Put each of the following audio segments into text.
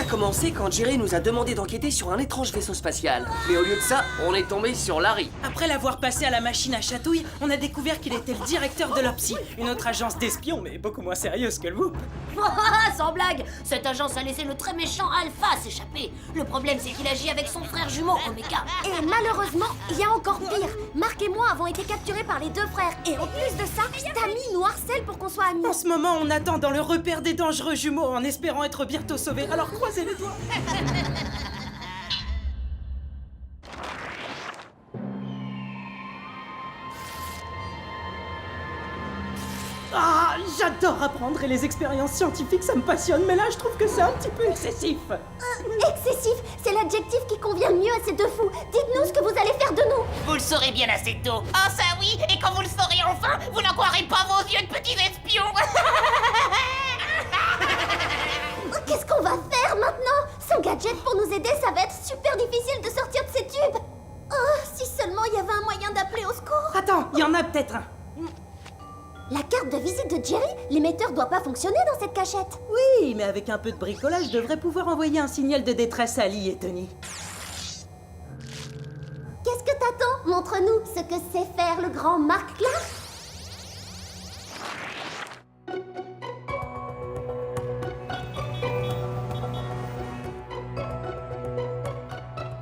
a commencé quand Jerry nous a demandé d'enquêter sur un étrange vaisseau spatial. Mais au lieu de ça, on est tombé sur Larry. Après l'avoir passé à la machine à chatouille, on a découvert qu'il était le directeur de l'OPSI, une autre agence d'espions, mais beaucoup moins sérieuse que le vous. Sans blague, cette agence a laissé le très méchant Alpha s'échapper. Le problème, c'est qu'il agit avec son frère jumeau, Omega. Et malheureusement, il y a encore pire. Marc et moi avons été capturés par les deux frères. Et en plus de ça, Tammy nous harcèle pour qu'on soit amis. En ce moment, on attend dans le repère des dangereux jumeaux en espérant être bientôt sauvés, alors croisez les doigts. Ah, j'adore apprendre et les expériences scientifiques, ça me passionne, mais là, je trouve que c'est un petit peu excessif. Excessif, c'est l'adjectif qui convient le mieux à ces deux fous. Dites-nous ce que vous allez faire de nous. Vous le saurez bien assez tôt. Ah ça oui, et quand vous le saurez enfin, vous n'en croirez pas vos yeux de petits espions. Qu'est-ce qu'on va faire maintenant? Sans gadget pour nous aider, ça va être super difficile de sortir de ces tubes. Oh, si seulement il y avait un moyen d'appeler au secours. Attends, il y en a peut-être un. La carte de visite de Jerry, l'émetteur doit pas fonctionner dans cette cachette. Oui, mais avec un peu de bricolage, je devrais pouvoir envoyer un signal de détresse à Lee et Tony. Qu'est-ce que t'attends? Montre-nous ce que sait faire le grand Mark Clark.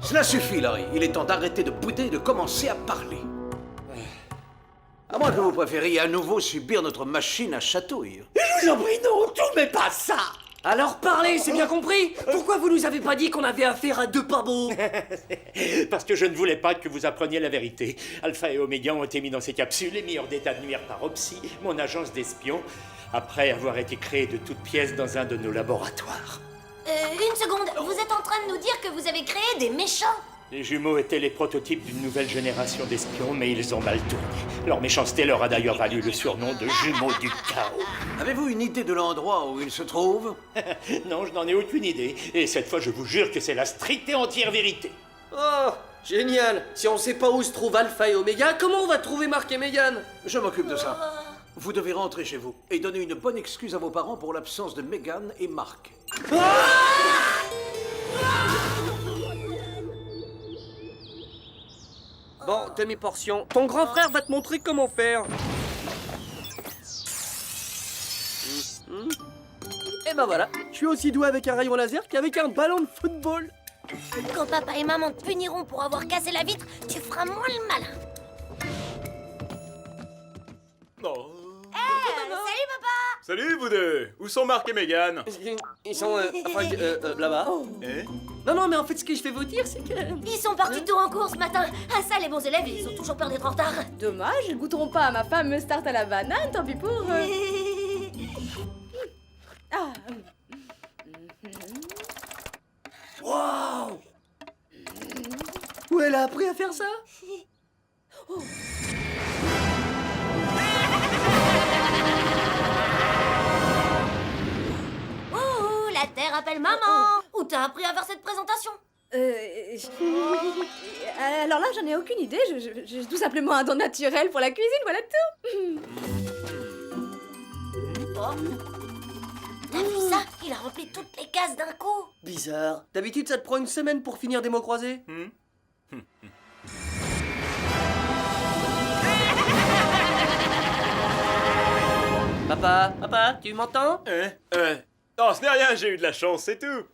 Cela suffit, Larry. Il est temps d'arrêter de bouder et de commencer à parler. À moins que vous préfériez à nouveau subir notre machine à chatouille. Je vous en prie, non, tout mais pas ça. Alors parlez, c'est bien compris. Pourquoi vous nous avez pas dit qu'on avait affaire à deux pas beaux? Parce que je ne voulais pas que vous appreniez la vérité. Alpha et Oméga ont été mis dans ces capsules et mis hors d'état de nuire par OPSI, mon agence d'espions, après avoir été créés de toutes pièces dans un de nos laboratoires. Une seconde, vous êtes en train de nous dire que vous avez créé des méchants? Les jumeaux étaient les prototypes d'une nouvelle génération d'espions, mais ils ont mal tourné. Leur méchanceté leur a d'ailleurs valu le surnom de jumeaux du chaos. Avez-vous une idée de l'endroit où ils se trouvent? Non, je n'en ai aucune idée. Et cette fois, je vous jure que c'est la stricte et entière vérité. Oh, génial. Si on sait pas où se trouvent Alpha et Omega, comment on va trouver Mark et Megan? Je m'occupe de ça. Vous devez rentrer chez vous et donner une bonne excuse à vos parents pour l'absence de Megan et Mark. Bon, demi-portion. Ton grand frère va te montrer comment faire. Et ben voilà, je suis aussi doué avec un rayon laser qu'avec un ballon de football. Quand papa et maman te puniront pour avoir cassé la vitre, tu feras moins le malin. Salut papa! Salut vous deux. Où sont Mark et Megan? Ils sont là-bas. Eh? Non, mais en fait, ce que je vais vous dire, c'est que... Ils sont partis tout en cours ce matin. Ah ça, les bons élèves, ils ont toujours peur d'être en retard. Dommage, ils goûteront pas à ma fameuse tarte à la banane, tant pis pour eux. Ah. Waouh! Où elle a appris à faire ça? Ouh, la Terre appelle maman. Où t'as appris à faire cette présentation? Alors là, j'en ai aucune idée. J'ai tout simplement un don naturel pour la cuisine, voilà tout. T'as vu ça? Il a rempli toutes les cases d'un coup. Bizarre. D'habitude, ça te prend une semaine pour finir des mots croisés. Papa, tu m'entends? Non, ce n'est rien, j'ai eu de la chance, c'est tout.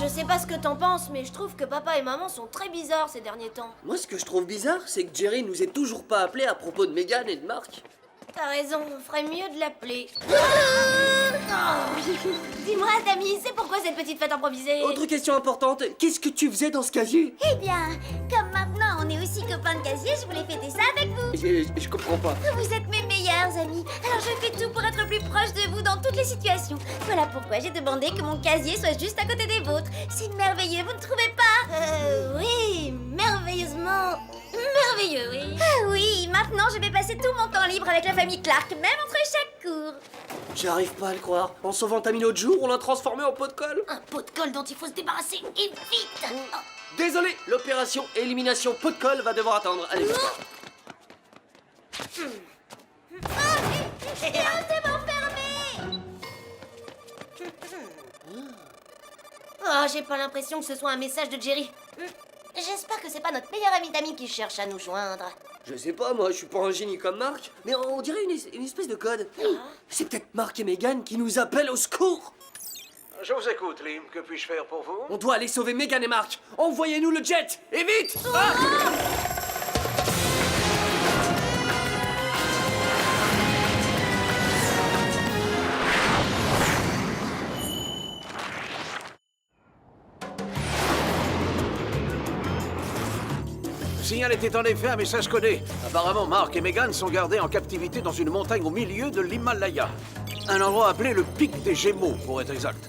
Je sais pas ce que t'en penses, mais je trouve que papa et maman sont très bizarres ces derniers temps. Moi, ce que je trouve bizarre, c'est que Jerry nous ait toujours pas appelé à propos de Megan et de Mark. T'as raison, on ferait mieux de l'appeler. Dis-moi, Tammy, c'est pourquoi cette petite fête improvisée? Autre question importante, qu'est-ce que tu faisais dans ce casier? Eh bien, comme maintenant on est aussi copains de casier, je voulais fêter ça avec vous. Je comprends pas. Vous êtes mes meilleurs amis, alors je fais tout pour être plus proche de vous dans toutes les situations. Voilà pourquoi j'ai demandé que mon casier soit juste à côté des vôtres. C'est merveilleux, vous ne trouvez pas? Oui, merveilleusement. Merveilleux, oui. Ah oui, maintenant je vais passer tout mon temps libre avec la famille Clark, même entre chaque cours. J'arrive pas à le croire. En sauvant Tammy l'autre jour, on l'a transformé en pot de colle. Un pot de colle dont il faut se débarrasser, et vite. Désolé, l'opération élimination pot de colle va devoir attendre. Allez. C'est m'enfermer. Oh, j'ai pas l'impression que ce soit un message de Jerry. J'espère que c'est pas notre meilleur ami d'amis qui cherche à nous joindre. Je sais pas, moi, je suis pas un génie comme Marc, mais on dirait une espèce de code. C'est peut-être Marc et Megan qui nous appellent au secours. Je vous écoute, Lim. Que puis-je faire pour vous? On doit aller sauver Megan et Marc. Envoyez-nous le jet, et vite! Le signal était en effet un message codé. Apparemment, Mark et Megan sont gardés en captivité dans une montagne au milieu de l'Himalaya. Un endroit appelé le Pic des Gémeaux, pour être exact.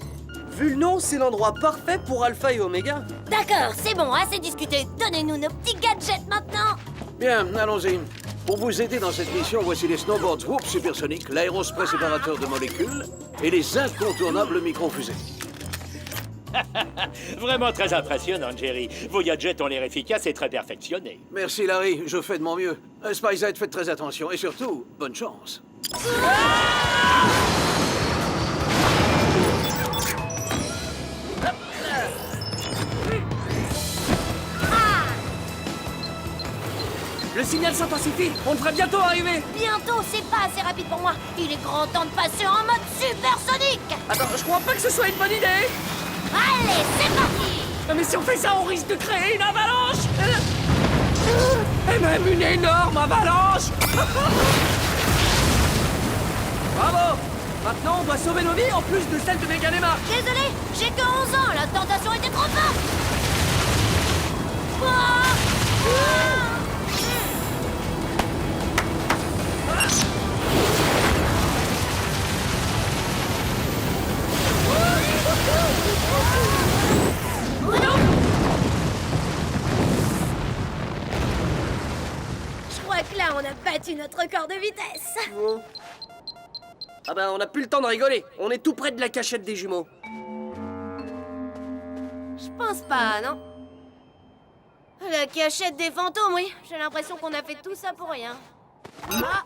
Vu le nom, c'est l'endroit parfait pour Alpha et Oméga. D'accord, c'est bon, assez discuté. Donnez-nous nos petits gadgets maintenant. Bien, allons-y. Pour vous aider dans cette mission, voici les snowboards Whoop supersoniques, l'aérospray séparateur de molécules et les incontournables microfusées. Vraiment très impressionnant, Jerry. Vos gadgets ont l'air efficaces et très perfectionnés. Merci, Larry. Je fais de mon mieux. Spice-Head, faites très attention et surtout, bonne chance. Le signal s'intensifie, on devrait bientôt arriver. Bientôt, c'est pas assez rapide pour moi. Il est grand temps de passer en mode supersonique. Attends, je crois pas que ce soit une bonne idée. Allez, c'est parti. Mais si on fait ça, on risque de créer une avalanche. Et même une énorme avalanche. Bravo. Maintenant, on doit sauver nos vies en plus de celle de Megan et Marc. Désolé, j'ai que 11 ans. La tentation était trop forte. Ah. Je crois que là, on a battu notre record de vitesse. Bon. Ah ben, on n'a plus le temps de rigoler. On est tout près de la cachette des jumeaux. Je pense pas, non? La cachette des fantômes, oui. J'ai l'impression qu'on a fait tout ça pour rien. Ah.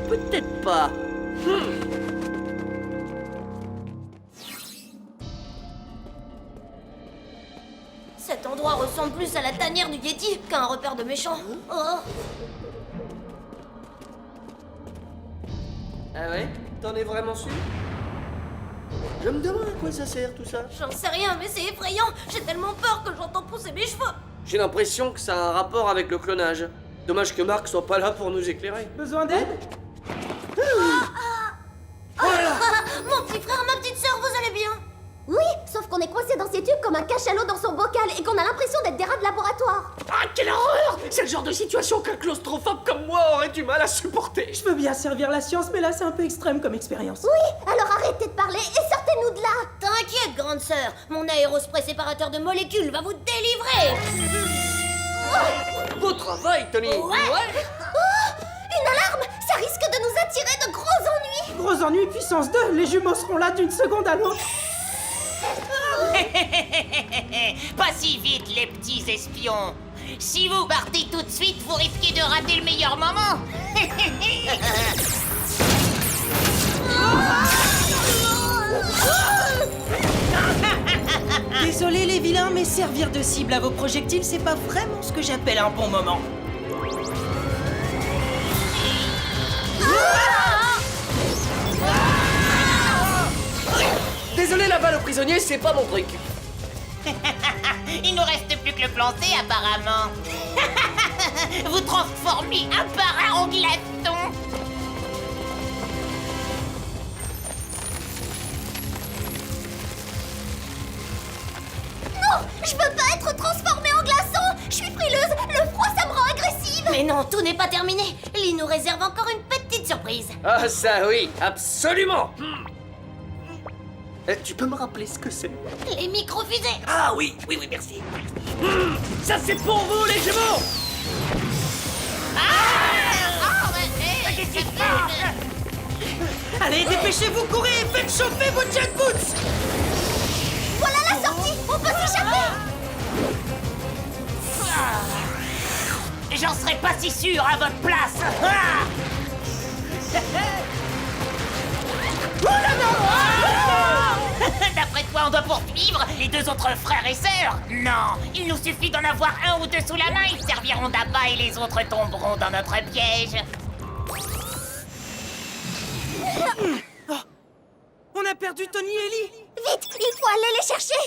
Peut-être pas. Cet endroit ressemble plus à la tanière du Yeti qu'à un repère de méchants. Oh. Ah ouais? T'en es vraiment sûr? Je me demande à quoi ça sert tout ça. J'en sais rien, mais c'est effrayant. J'ai tellement peur que j'entends pousser mes cheveux. J'ai l'impression que ça a un rapport avec le clonage. Dommage que Marc soit pas là pour nous éclairer. Besoin d'aide? Mon petit frère, ma petite sœur, vous allez bien? Oui, sauf qu'on est coincé dans ces tubes comme un cachalot dans son bocal et qu'on a l'impression d'être des rats de laboratoire. Ah, quelle horreur! C'est le genre de situation qu'un claustrophobe comme moi aurait du mal à supporter. Je veux bien servir la science, mais là, c'est un peu extrême comme expérience. Oui, alors arrêtez de parler et sortez-nous de là. T'inquiète, grande sœur. Mon aérospray séparateur de molécules va vous délivrer. Beau travail, Tony. Ouais. Oh, une alarme. Ça risque de nous attirer de gros ennuis. Gros ennui puissance 2, les jumeaux seront là d'une seconde à l'autre. Pas si vite, les petits espions. Si vous partez tout de suite, vous risquez de rater le meilleur moment. Désolé les vilains, mais servir de cible à vos projectiles, c'est pas vraiment ce que j'appelle un bon moment. Désolé, la balle aux prisonniers, c'est pas mon truc. Il nous reste plus que le planter, apparemment. Vous transformez un par un en glaçon. Non, je veux pas être transformée en glaçon. Je suis frileuse. Le froid, ça me rend agressive. Mais non, tout n'est pas terminé. Lee nous réserve encore une petite surprise. Ah ça oui, absolument. Tu peux me rappeler ce que c'est? Les microfusées. Ah oui, merci. Ça c'est pour vous les jumeaux. Allez, dépêchez-vous, courez, faites chauffer vos jet boots. Voilà la sortie. On peut s'échapper. j'en serais pas si sûr à votre place. Ah D'après toi, on doit poursuivre les deux autres frères et sœurs? Non, il nous suffit d'en avoir un ou deux sous la main, ils serviront d'appât et les autres tomberont dans notre piège. On a perdu Tony et Ellie. Vite, il faut aller les chercher.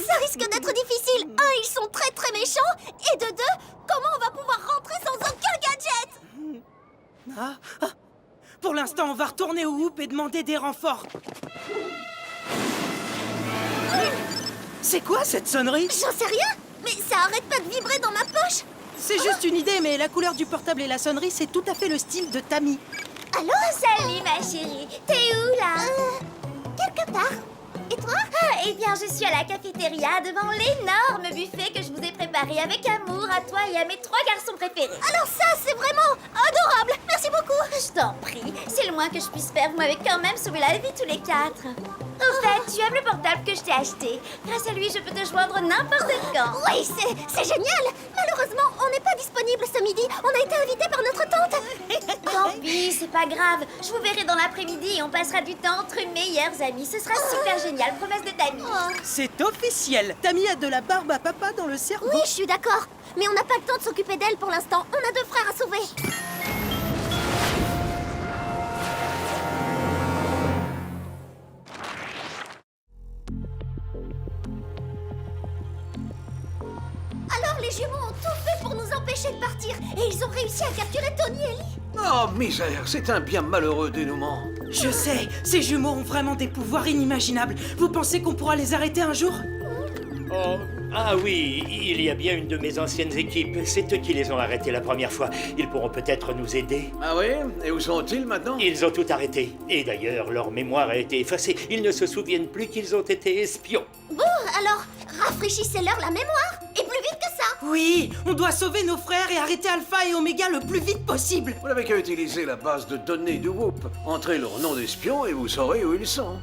Ça risque d'être difficile. Un, ils sont très très méchants. Et de deux, comment on va pouvoir rentrer sans aucun gadget? Pour l'instant, on va retourner au Whoop et demander des renforts. C'est quoi cette sonnerie? J'en sais rien, mais ça arrête pas de vibrer dans ma poche. C'est juste une idée, mais la couleur du portable et la sonnerie, c'est tout à fait le style de Tammy. Allô? Salut ma chérie. T'es où là? Quelque part. Et toi? Eh bien, je suis à la cafétéria devant l'énorme buffet que je vous ai préparé avec amour à toi et à mes 3 garçons préférés. Alors ça, c'est vraiment adorable. Merci beaucoup. Je t'en prie. C'est le moins que je puisse faire. Vous m'avez quand même sauvé la vie tous les 4. Au fait, tu aimes le portable que je t'ai acheté. Grâce à lui, je peux te joindre n'importe quand. Oui, c'est génial. Malheureusement, on n'est pas disponible ce midi. On a été invités par notre tante. Tant pis, c'est pas grave. Je vous verrai dans l'après-midi et on passera du temps entre meilleurs amis. Ce sera super génial, promesse de Tammy. C'est officiel. Tammy a de la barbe à papa dans le cerveau. Oui, je suis d'accord. Mais on n'a pas le temps de s'occuper d'elle pour l'instant. On a 2 frères à sauver. Alors les jumeaux ont tout fait pour nous empêcher de partir. Et ils ont réussi à capturer Tony et Ellie. Oh, misère, c'est un bien malheureux dénouement. Je sais, ces jumeaux ont vraiment des pouvoirs inimaginables. Vous pensez qu'on pourra les arrêter un jour? Oh, ah oui, il y a bien une de mes anciennes équipes. C'est eux qui les ont arrêtés la première fois. Ils pourront peut-être nous aider. Ah oui? Et où sont-ils maintenant? Ils ont tout arrêté. Et d'ailleurs, leur mémoire a été effacée. Ils ne se souviennent plus qu'ils ont été espions. Bon, alors, rafraîchissez-leur la mémoire. Et plus vite que ça. Oui, on doit sauver nos frères et arrêter Alpha et Omega le plus vite possible. Vous n'avez qu'à utiliser la base de données du Whoop. Entrez leur nom d'espion et vous saurez où ils sont.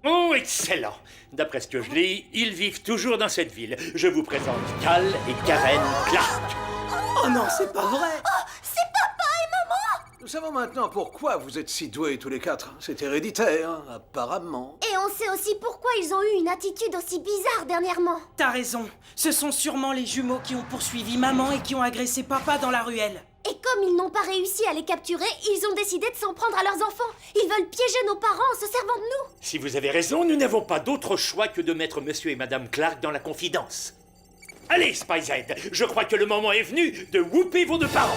Oh, excellent! D'après ce que je lis, ils vivent toujours dans cette ville. Je vous présente Cal et Karen Clark. Oh non, c'est pas vrai. C'est papa et maman. Nous savons maintenant pourquoi vous êtes si doués tous les 4. C'est héréditaire, apparemment. Et on sait aussi pourquoi ils ont eu une attitude aussi bizarre dernièrement. T'as raison. Ce sont sûrement les jumeaux qui ont poursuivi maman et qui ont agressé papa dans la ruelle. Et comme ils n'ont pas réussi à les capturer, ils ont décidé de s'en prendre à leurs enfants. Ils veulent piéger nos parents en se servant de nous. Si vous avez raison, nous n'avons pas d'autre choix que de mettre Monsieur et Madame Clark dans la confidence. Allez, Spyzed, je crois que le moment est venu de whooper vos 2 parents.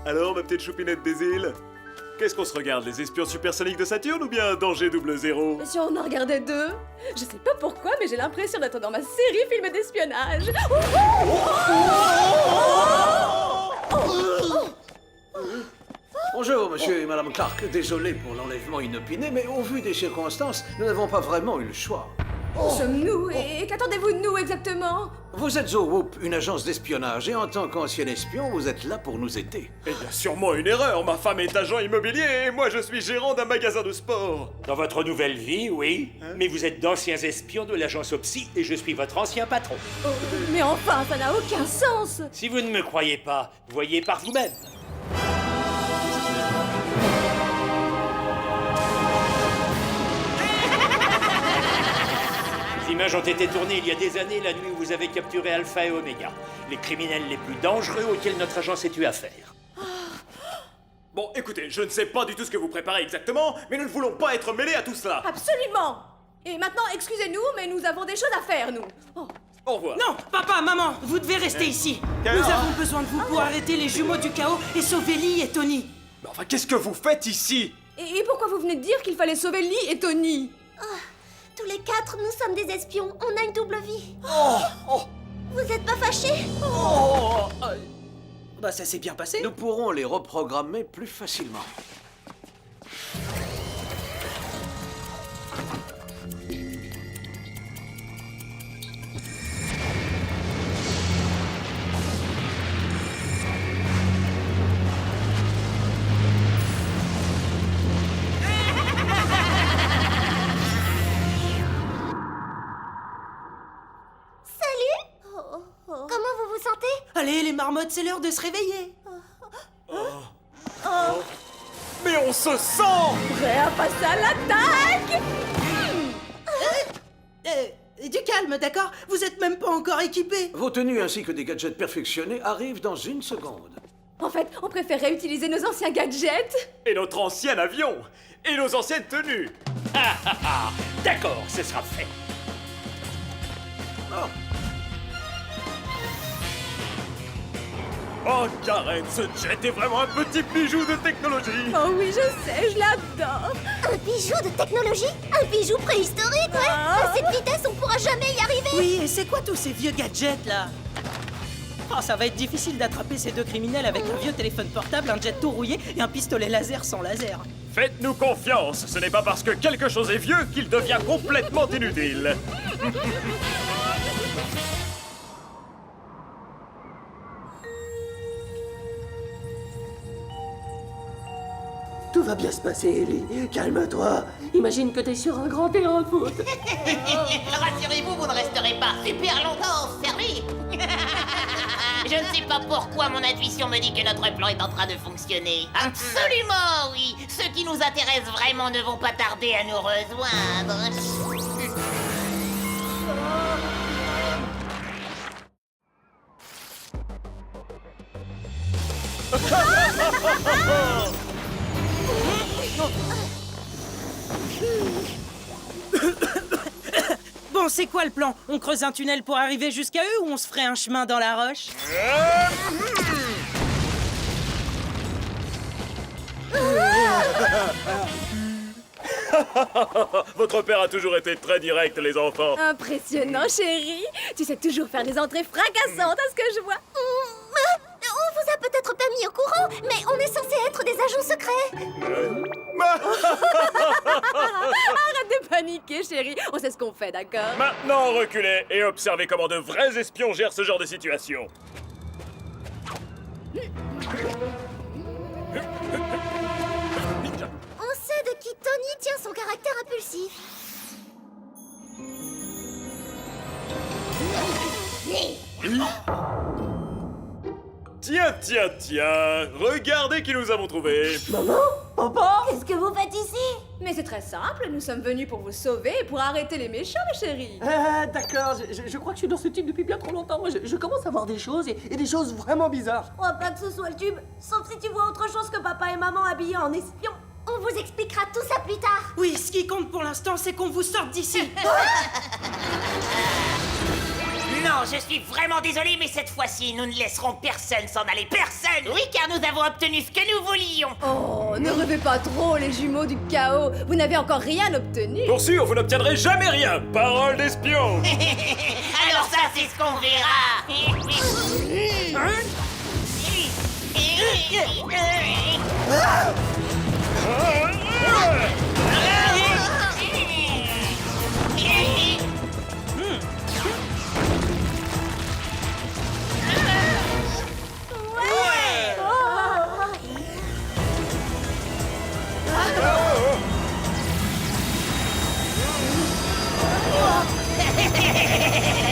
Alors, ma petite choupinette des îles? Qu'est-ce qu'on se regarde, les espions supersoniques de Saturne ou bien Danger 00? Si on en regardait 2. Je sais pas pourquoi, mais j'ai l'impression d'être dans ma série film d'espionnage. Bonjour, monsieur et madame Clark. Désolé pour l'enlèvement inopiné, mais au vu des circonstances, nous n'avons pas vraiment eu le choix. Sommes-nous et qu'attendez-vous de nous exactement? Vous êtes au Whoop, une agence d'espionnage, et en tant qu'ancien espion, vous êtes là pour nous aider. Il y a sûrement une erreur. Ma femme est agent immobilier et moi je suis gérant d'un magasin de sport. Dans votre nouvelle vie, oui. Mais vous êtes d'anciens espions de l'agence Opsy et je suis votre ancien patron. Oh, mais enfin, ça n'a aucun sens. Si vous ne me croyez pas, voyez par vous-même. Les images ont été tournées il y a des années, la nuit où vous avez capturé Alpha et Omega, les criminels les plus dangereux auxquels notre agence ait eu affaire. Bon, écoutez, je ne sais pas du tout ce que vous préparez exactement, mais nous ne voulons pas être mêlés à tout cela. Absolument. Et maintenant, excusez-nous, mais nous avons des choses à faire, nous. Oh. Au revoir. Non, papa, maman, vous devez rester ici. Nous avons besoin de vous pour arrêter les jumeaux du chaos et sauver Lee et Tony. Mais enfin, qu'est-ce que vous faites ici? Et pourquoi vous venez de dire qu'il fallait sauver Lee et Tony? Tous les 4, nous sommes des espions. On a une double vie. Vous êtes pas fâchés? Bah ça s'est bien passé. Nous pourrons les reprogrammer plus facilement. marmotte, c'est l'heure de se réveiller. Mais on se sent! Prêt à passer à l'attaque? Du calme, d'accord? Vous êtes même pas encore équipés. Vos tenues ainsi que des gadgets perfectionnés arrivent dans une seconde. En fait, on préférait utiliser nos anciens gadgets. Et notre ancien avion! Et nos anciennes tenues! D'accord, ce sera fait. Oh, Karen, ce jet est vraiment un petit bijou de technologie! Oh oui, je sais, je l'adore. Un bijou de technologie? Un bijou préhistorique, ouais. À cette vitesse, on pourra jamais y arriver. Oui, et c'est quoi tous ces vieux gadgets là? Oh, ça va être difficile d'attraper ces deux criminels avec un vieux téléphone portable, un jet tout rouillé et un pistolet laser sans laser. Faites-nous confiance, ce n'est pas parce que quelque chose est vieux qu'il devient complètement inutile. Tout va bien se passer, Ellie. Calme-toi. Imagine que t'es sur un grand terrain de foot. Rassurez-vous, vous ne resterez pas super longtemps enfermés. Je ne sais pas pourquoi mon intuition me dit que notre plan est en train de fonctionner. Absolument, oui. Ceux qui nous intéressent vraiment ne vont pas tarder à nous rejoindre. Bon, c'est quoi le plan? On creuse un tunnel pour arriver jusqu'à eux ou on se ferait un chemin dans la roche? Votre père a toujours été très direct, les enfants. Impressionnant, chérie. Tu sais toujours faire des entrées fracassantes à ce que je vois. On vous a peut-être pas mis au courant, mais on est censé être des agents secrets. Arrête de paniquer, chérie. On sait ce qu'on fait, d'accord? Maintenant, reculez et observez comment de vrais espions gèrent ce genre de situation. On sait de qui Tony tient son caractère impulsif. Tiens, tiens, tiens, regardez qui nous avons trouvé. Maman? Papa? Qu'est-ce que vous faites ici? Mais c'est très simple. Nous sommes venus pour vous sauver et pour arrêter les méchants, mes chéris. D'accord, je crois que je suis dans ce type depuis bien trop longtemps. Moi, je commence à voir des choses et des choses vraiment bizarres. Je crois pas que ce soit le tube, sauf si tu vois autre chose que papa et maman habillés en espions. On vous expliquera tout ça plus tard. Oui, ce qui compte pour l'instant, c'est qu'on vous sorte d'ici. Non, je suis vraiment désolé, mais cette fois-ci, nous ne laisserons personne s'en aller. Personne! Oui, car nous avons obtenu ce que nous voulions. Oh, ne rêvez pas trop, les jumeaux du chaos. Vous n'avez encore rien obtenu. Pour sûr, vous n'obtiendrez jamais rien. Parole d'espion. Alors ça, c'est ce qu'on verra.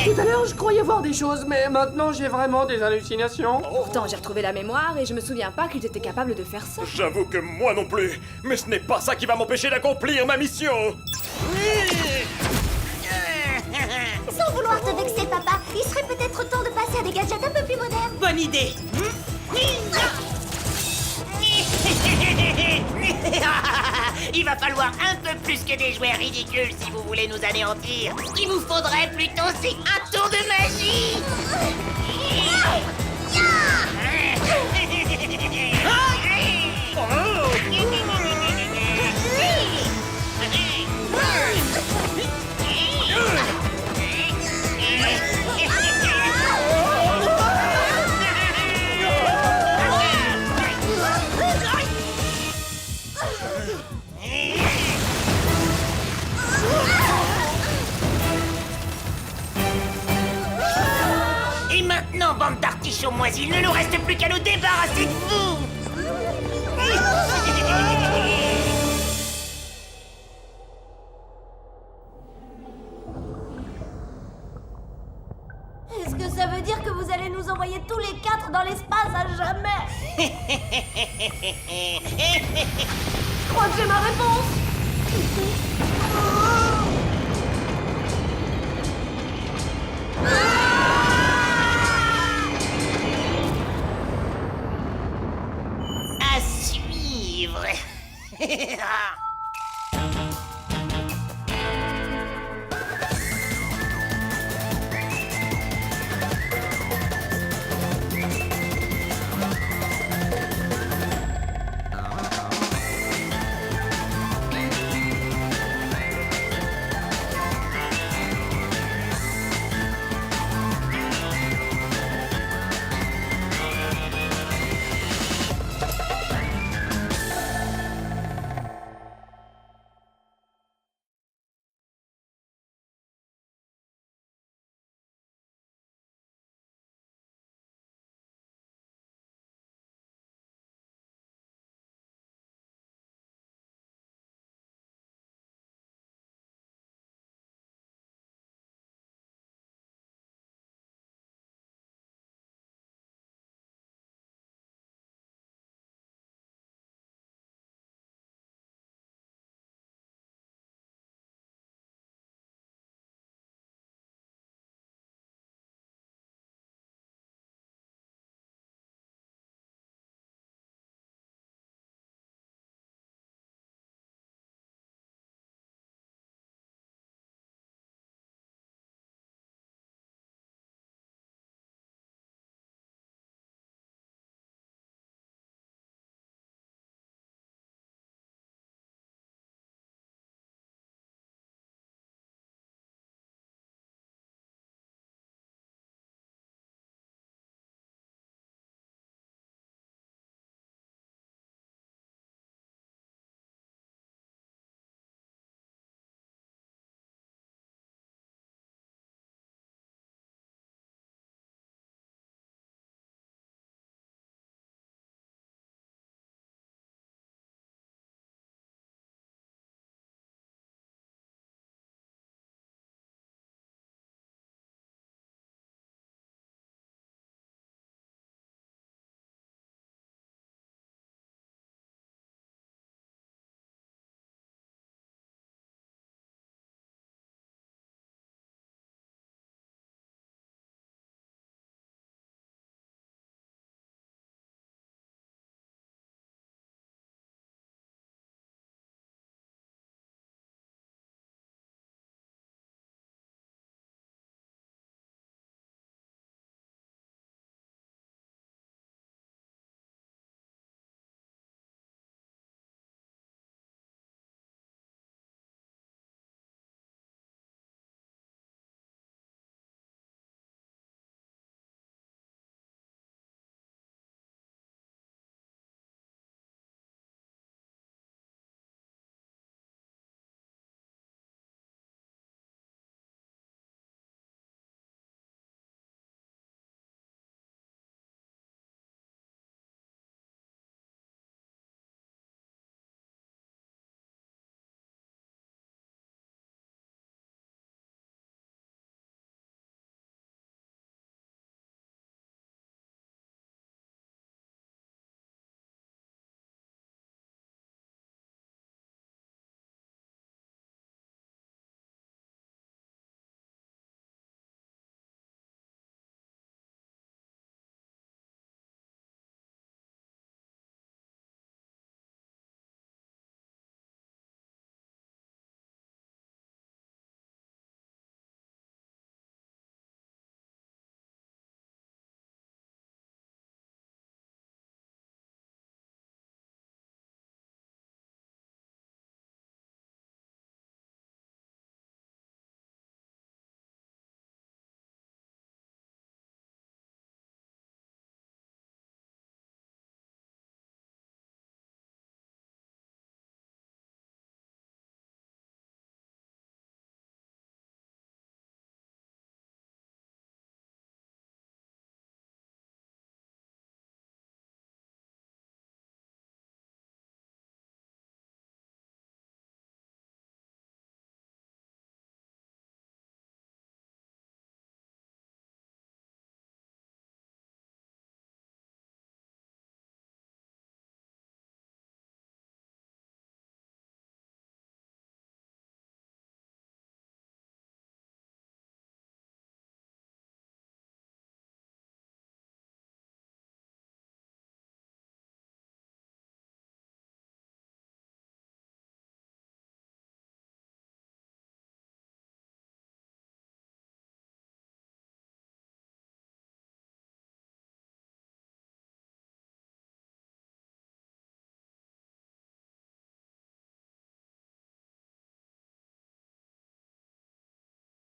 Tout à l'heure, je croyais voir des choses, mais maintenant, j'ai vraiment des hallucinations. Pourtant, j'ai retrouvé la mémoire et je me souviens pas qu'ils étaient capables de faire ça. J'avoue que moi non plus. Mais ce n'est pas ça qui va m'empêcher d'accomplir ma mission. Sans vouloir te vexer, papa, il serait peut-être temps de passer à des gadgets un peu plus modernes. Bonne idée. Il va falloir un peu plus que des jouets ridicules si vous voulez nous anéantir. Ce qu'il vous faudrait plutôt, c'est un tour de magie. Et maintenant, bande d'artichauts moisis, il ne nous reste plus qu'à nous débarrasser de vous. Est-ce que ça veut dire que vous allez nous nous envoyer tous les 4 dans l'espace à jamais. Je crois que j'ai ma réponse. À suivre.